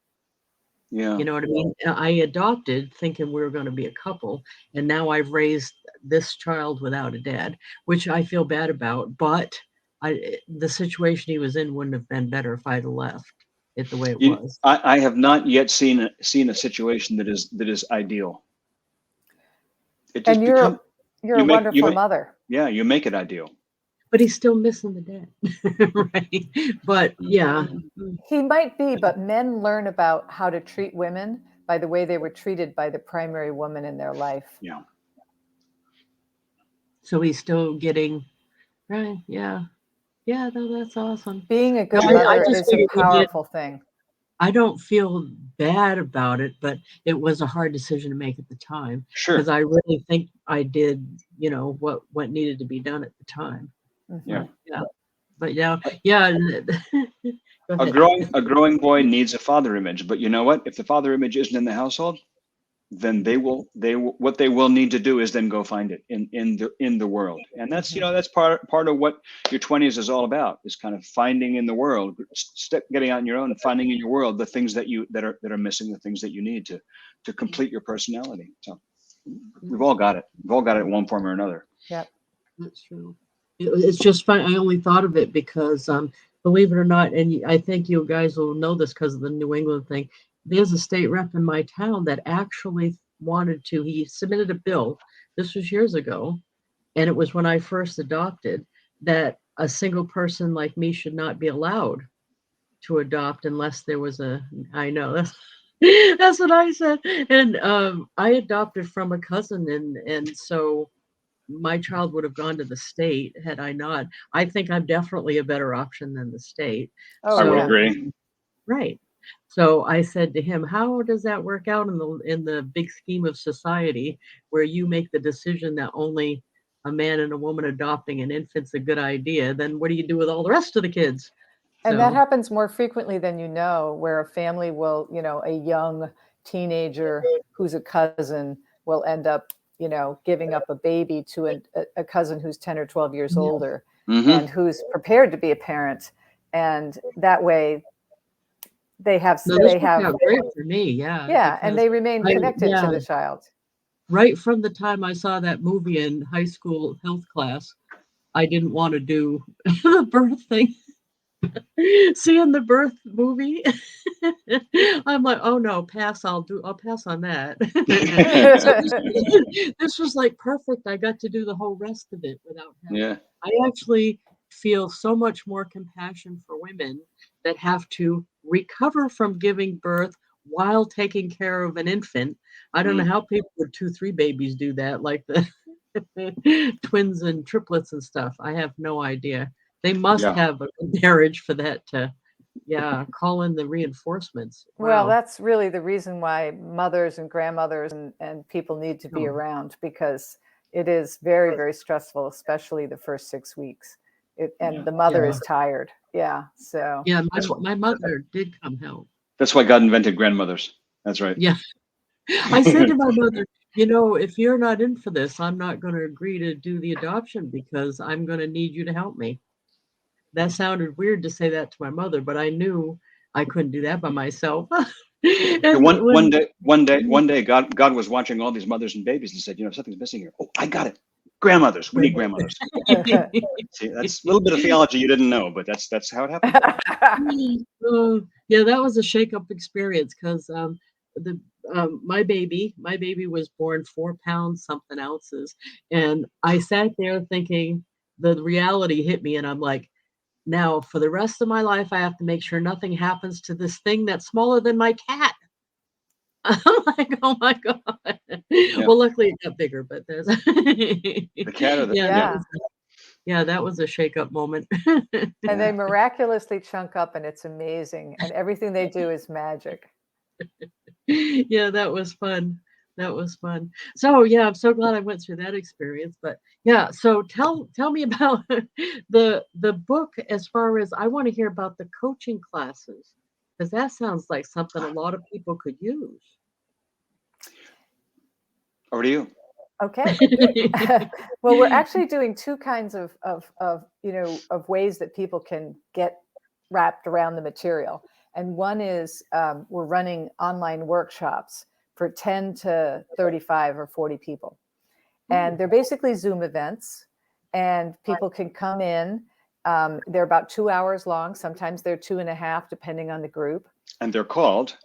Yeah. You know what I mean? I adopted thinking we were going to be a couple, and now I've raised this child without a dad, which I feel bad about, but the situation he was in wouldn't have been better if I'd have left it the way it was. I have not yet seen a situation that is ideal. And you're a wonderful mother. Yeah, you make it ideal. But he's still missing the dad, right? But yeah. He might be, but men learn about how to treat women by the way they were treated by the primary woman in their life. Yeah. So he's still getting, right, yeah. Yeah, that's awesome. Being a good mother is a powerful thing. I don't feel bad about it, but it was a hard decision to make at the time. Sure. Because I really think I did, what needed to be done at the time. Mm-hmm. Yeah. Yeah. But yeah. A growing boy needs a father image, but you know what? If the father image isn't in the household, then what they will need to do is then go find it in the world. And that's, that's part of what your 20s is all about, is kind of finding in the world, getting out on your own and finding in your world the things that are missing, the things that you need to complete your personality. So we've all got it. We've all got it in one form or another. Yep. That's true. It's just fun. I only thought of it because, believe it or not, and I think you guys will know this because of the New England thing, there's a state rep in my town that actually he submitted a bill, this was years ago, and it was when I first adopted, that a single person like me should not be allowed to adopt unless there was I know, that's what I said. And I adopted from a cousin, and so my child would have gone to the state had I not. I think I'm definitely a better option than the state. Oh, I would agree. Right. So I said to him, how does that work out in the big scheme of society, where you make the decision that only a man and a woman adopting an infant's a good idea? Then what do you do with all the rest of the kids? And that So, happens more frequently than you know, where a family will, a young teenager who's a cousin will end up, giving up a baby to a cousin who's 10 or 12 years yeah. older Mm-hmm. and who's prepared to be a parent. And that way they have, No, this worked out great for me. Yeah, yeah, and because they remain connected to yeah, the child. right from the time I saw that movie in high school health class, I didn't want to do the birth thing. Seeing the birth movie, I'm like, oh no, pass. I'll pass on that. So this was like perfect. I got to do the whole rest of it without having. Yeah. I actually feel so much more compassion for women that have to recover from giving birth while taking care of an infant. I don't know Mm. how people with 2, 3 babies do that, like the twins and triplets and stuff. I have no idea. They must Yeah. have a marriage for that to, yeah, call in the reinforcements. Well, Wow. that's really the reason why mothers and grandmothers and people need to be Oh, around, because it is very, very stressful, especially the first 6 weeks. And Yeah. the mother yeah. is tired. Yeah. So, Yeah, That's why. my mother did come help. That's why God invented grandmothers. That's right. Yeah. I said to my mother, if you're not in for this, I'm not going to agree to do the adoption because I'm going to need you to help me. That sounded weird to say that to my mother, but I knew I couldn't do that by myself. And And when one day, God was watching all these mothers and babies and said, something's missing here. Oh, I got it. Grandmothers. We need grandmothers. See, that's a little bit of theology you didn't know, but that's how it happened. Yeah, that was a shake-up experience because the my baby was born 4 pounds something ounces, and I sat there thinking the reality hit me, and I'm like, now for the rest of my life, I have to make sure nothing happens to this thing that's smaller than my cat. I'm like, oh my god. Yeah. Well, luckily it got bigger, but there's The cat or the yeah, yeah. yeah. that was a shake-up moment. And Yeah. they miraculously chunk up, and it's amazing. And everything they do is magic. Yeah, that was fun. That was fun. So yeah, I'm so glad I went through that experience. But yeah, so tell me about the book as far as I want to hear about the coaching classes because that sounds like something a lot of people could use. Over to you. Okay. Well, we're actually doing two kinds of ways that people can get wrapped around the material. And one is we're running online workshops for 10 to 35 or 40 people. And they're basically Zoom events, and people can come in. They're about 2 hours long. Sometimes they're 2.5, depending on the group. And they're called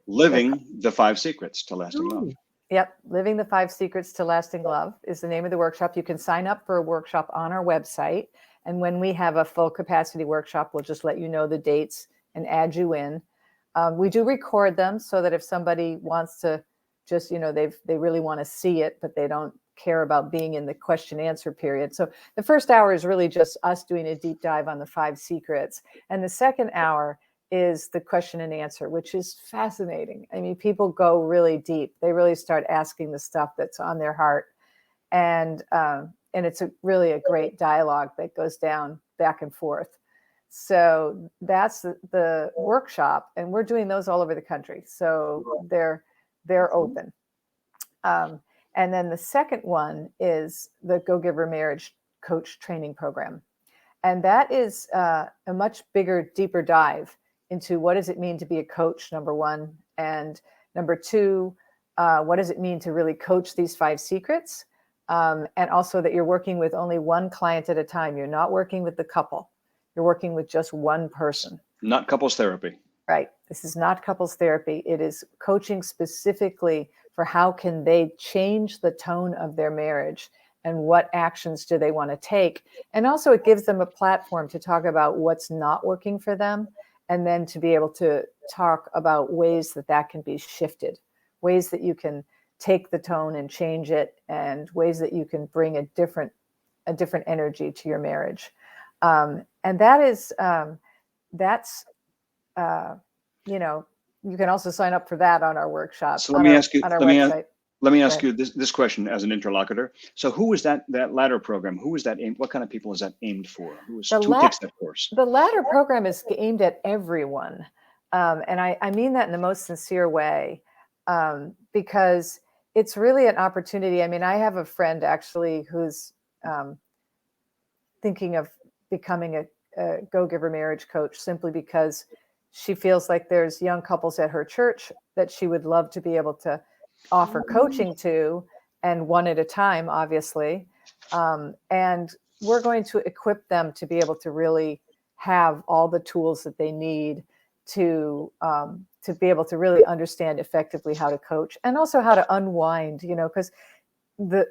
Living the 5 Secrets to Lasting Love. Yep. Living the 5 Secrets to Lasting Love is the name of the workshop. You can sign up for a workshop on our website. And when we have a full capacity workshop, we'll just let you know the dates and add you in. We do record them so that if somebody wants to just, they really want to see it, but they don't care about being in the question answer period. So the first hour is really just us doing a deep dive on the 5 secrets. And the second hour is the question and answer, which is fascinating. I mean, people go really deep. They really start asking the stuff that's on their heart. And it's really a great dialogue that goes down back and forth. So that's the workshop, and we're doing those all over the country. So they're open. And then the second one is the Go Giver Marriage Coach Training Program. And that is a much bigger, deeper dive into what does it mean to be a coach, number one. And number two, what does it mean to really coach these 5 secrets? And also that you're working with only one client at a time. You're not working with the couple. You're working with just one person. Not couples therapy. Right. This is not couples therapy. It is coaching specifically for how can they change the tone of their marriage and what actions do they want to take. And also it gives them a platform to talk about what's not working for them, and then to be able to talk about ways that can be shifted, ways that you can take the tone and change it, and ways that you can bring a different energy to your marriage. And that is, you can also sign up for that on our workshop, So let me ask you, on our website. Let me ask you this question as an interlocutor. So who was that ladder program? Who was that aimed? What kind of people is that aimed for? Who takes that course? The ladder program is aimed at everyone. And I mean that in the most sincere way, because it's really an opportunity. I mean, I have a friend actually who's thinking of becoming a go-giver marriage coach simply because she feels like there's young couples at her church that she would love to be able to offer coaching to, and one at a time, obviously. And we're going to equip them to be able to really have all the tools that they need to be able to really understand effectively how to coach, and also how to unwind, you know, because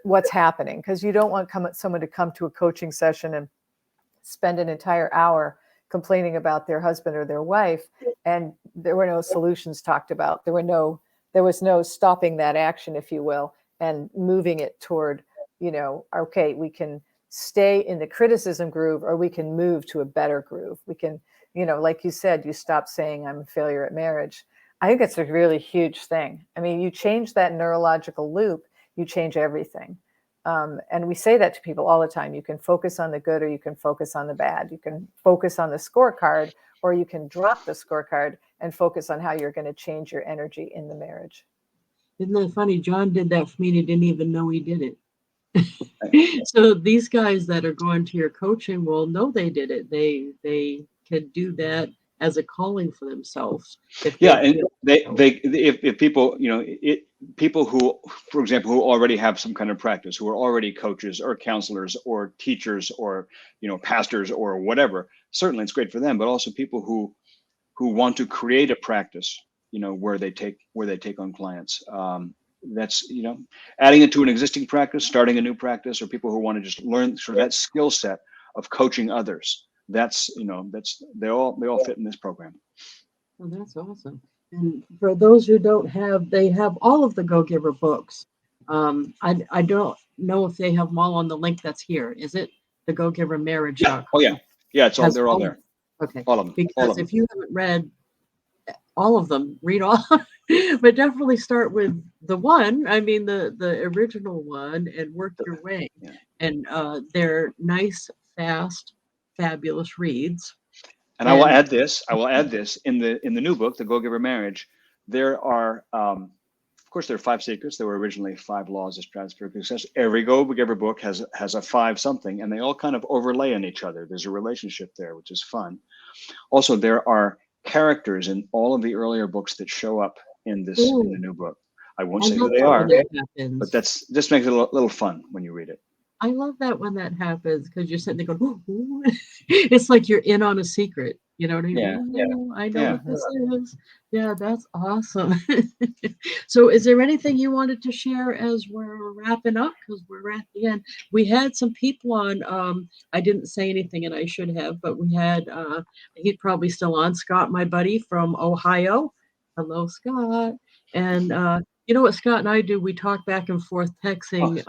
what's happening, because you don't want someone to come to a coaching session and spend an entire hour complaining about their husband or their wife, and there were no solutions talked about. There was no stopping that action, if you will, and moving it toward, you know, okay, we can stay in the criticism groove, or we can move to a better groove. We can, you know, like you said, you stop saying I'm a failure at marriage. I think it's a really huge thing. I mean, you change that neurological loop, you change everything. And we say that to people all the time. You can focus on the good, or you can focus on the bad. You can focus on the scorecard, or you can drop the scorecard and focus on how you're going to change your energy in the marriage. Isn't that funny? John did that for me and he didn't even know he did it. So these guys that are going to your coaching will know they did it. They can do that as a calling for themselves. If people, you know, people who, for example, who already have some kind of practice, who are already coaches or counselors or teachers or, you know, pastors or whatever, certainly it's great for them. But also people who want to create a practice, you know, where they take on clients. That's, you know, adding it to an existing practice, starting a new practice, or people who want to just learn sort of that skill set of coaching others. That's, you know, they all fit in this program. Well, that's awesome. And for those who don't have, they have all of the Go Giver books. I don't know if they have them all on the link that's here. Is it the Go Giver Marriage? Yeah. Oh yeah. Yeah. It's all, they're all there. Okay. All of them. Because if you haven't read all of them, read all, but definitely start with the one. I mean, the original one, and work your way. Yeah. And they're nice, fast, fabulous reads. And I will add this. In the new book, The Go Giver Marriage. There are, of course, there are 5 secrets. There were originally 5 laws of stratospheric success. Every Go Giver book has a 5 something, and they all kind of overlay on each other. There's a relationship there, which is fun. Also, there are characters in all of the earlier books that show up in the new book. I won't say who they are, but that's just makes it a little fun when you read it. I love that when that happens, because you're sitting there going, ooh. It's like you're in on a secret. You know what I mean? Yeah. I know what this is. Yeah, that's awesome. So is there anything you wanted to share as we're wrapping up? Because we're at the end. We had some people on. I didn't say anything, and I should have, but we had, he's probably still on, Scott, my buddy from Ohio. Hello, Scott. And you know what Scott and I do? We talk back and forth texting.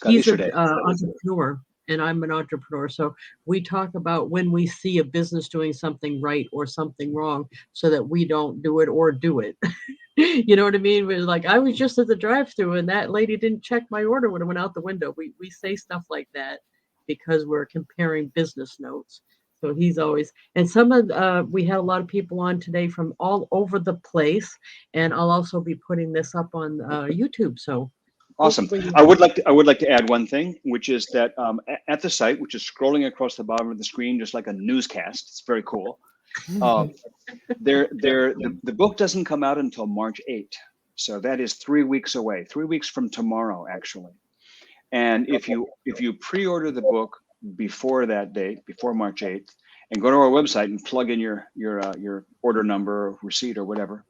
He's an entrepreneur and I'm an entrepreneur. So we talk about when we see a business doing something right or something wrong, so that we don't do it or do it. You know what I mean? We're like, I was just at the drive-thru and that lady didn't check my order when it went out the window. We say stuff like that because we're comparing business notes. So he's always, and we had a lot of people on today from all over the place, and I'll also be putting this up on YouTube. So awesome. I would like to add one thing, which is that at the site, which is scrolling across the bottom of the screen, just like a newscast. It's very cool. The book doesn't come out until March 8th. So that is 3 weeks away, 3 weeks from tomorrow, actually. And if you pre-order the book before that date, before March 8th, and go to our website and plug in your order number or receipt or whatever,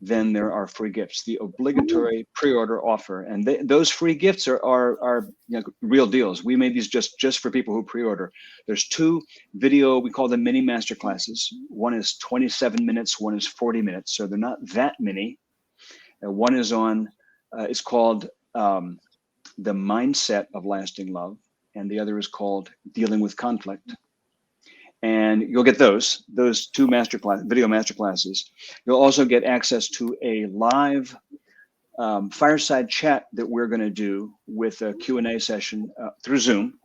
then there are free gifts, the obligatory pre-order offer. And those free gifts are you know, real deals. We made these just for people who pre-order. There's 2 video, we call them mini master classes. One is 27 minutes, one is 40 minutes. So they're not that many. One is on, it's called The Mindset of Lasting Love. And the other is called Dealing with Conflict. And you'll get those 2 video master classes. You'll also get access to a live fireside chat that we're going to do with a Q&A session through Zoom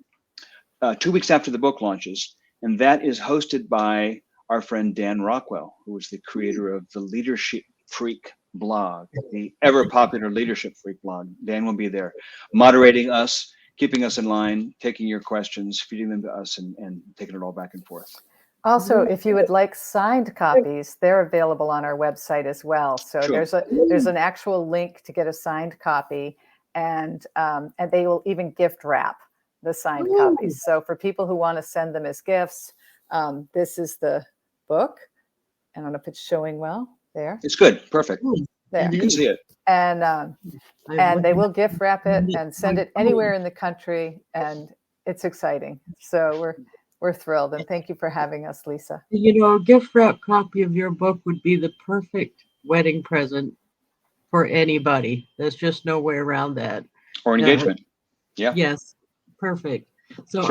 2 weeks after the book launches. And that is hosted by our friend Dan Rockwell, who is the creator of the Leadership Freak blog, the ever popular Leadership Freak blog. Dan will be there moderating us, keeping us in line, taking your questions, feeding them to us, and taking it all back and forth. Also, if you would like signed copies, they're available on our website as well. So Sure. there's an actual link to get a signed copy, and they will even gift wrap the signed copies. So for people who want to send them as gifts, this is the book. I don't know if it's showing well there. It's good. Perfect. There. You can see it. And they will gift wrap it and send it anywhere in the country, and it's exciting. So we're thrilled, and thank you for having us, Lisa. You know, a gift wrap copy of your book would be the perfect wedding present for anybody. There's just no way around that. Or engagement. Yeah. Yes, perfect. So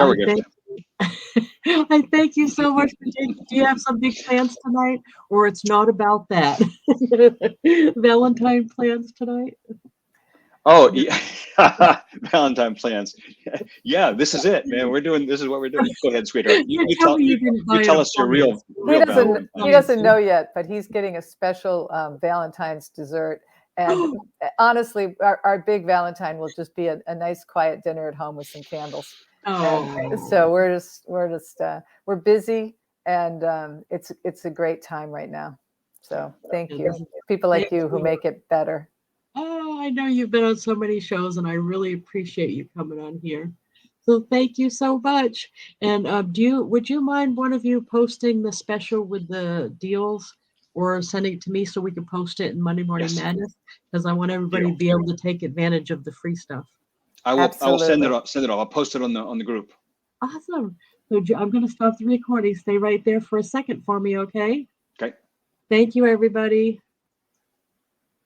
I thank you so much for taking. Do you have some big plans tonight, or it's not about that? Valentine plans tonight? Oh, yeah. Valentine plans. Yeah, this is it, man. This is what we're doing. Go ahead, sweetheart. You tell us your real Valentine. He doesn't know yet, but he's getting a special Valentine's dessert. And honestly, our big Valentine will just be a nice, quiet dinner at home with some candles. And so we're busy, and it's a great time right now. So thank you, people like you who make it better. Oh, I know you've been on so many shows, and I really appreciate you coming on here. So thank you so much. And would you mind one of you posting the special with the deals, or sending it to me so we can post it in Monday Morning Madness? Because I want everybody to be able to take advantage of the free stuff. I will send it off. I'll post it on the group. Awesome. So I'm going to stop the recording. Stay right there for a second for me, okay? Okay. Thank you, everybody.